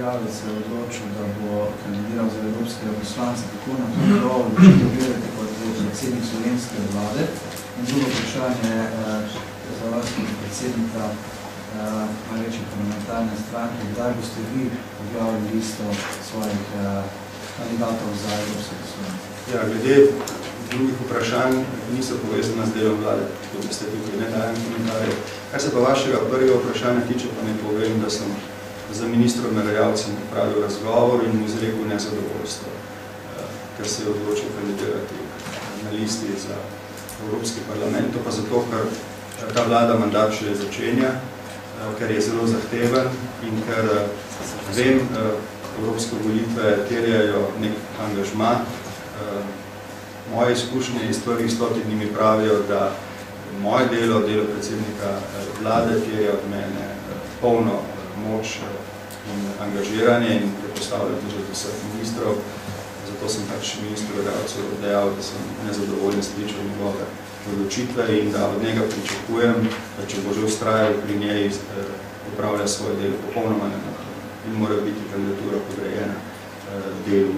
Žgalec se je odločil, da bo kandidiral za evropskega poslanca, tako na to njegovo odločitev gledate kot predsednik slovenske vlade. In drugo vprašanje za vas kot predsednika največje parlamentarne stranke, kdaj boste vi objavili listo svojih kandidatov za evropske poslance? Ja, glede drugih vprašanj niso povezana z delom vlade, tako da ste tukaj ne dajem komentarje. Kar se pa vašega prvega vprašanja tiče, pa ne povem, da sem za ministrom Merejavcem pravil razgovor in mu izrekel nezadovoljstvo, ker se je odločil kandidirati na listi za Evropski parlament, pa zato, ker ta vlada mandat še začenja, ker je zelo zahteven in ker vem, evropske volitve terjajo nek angažma. Moje izkušnje iz prvih 100 dni mi pravijo, da moje delo predsednika vlade terja od mene polno moč in angažiranje in prepostavljam tudi od vseh ministrov. Zato sem pač ministru Merejavcu dejal, da sem nezadovoljen spričal njegove odločitve in da od njega pričakujem, da če bo že vztrajal pri njej, upravlja svoje delo popolnoma nemohno in mora biti kandidatura podrejena delu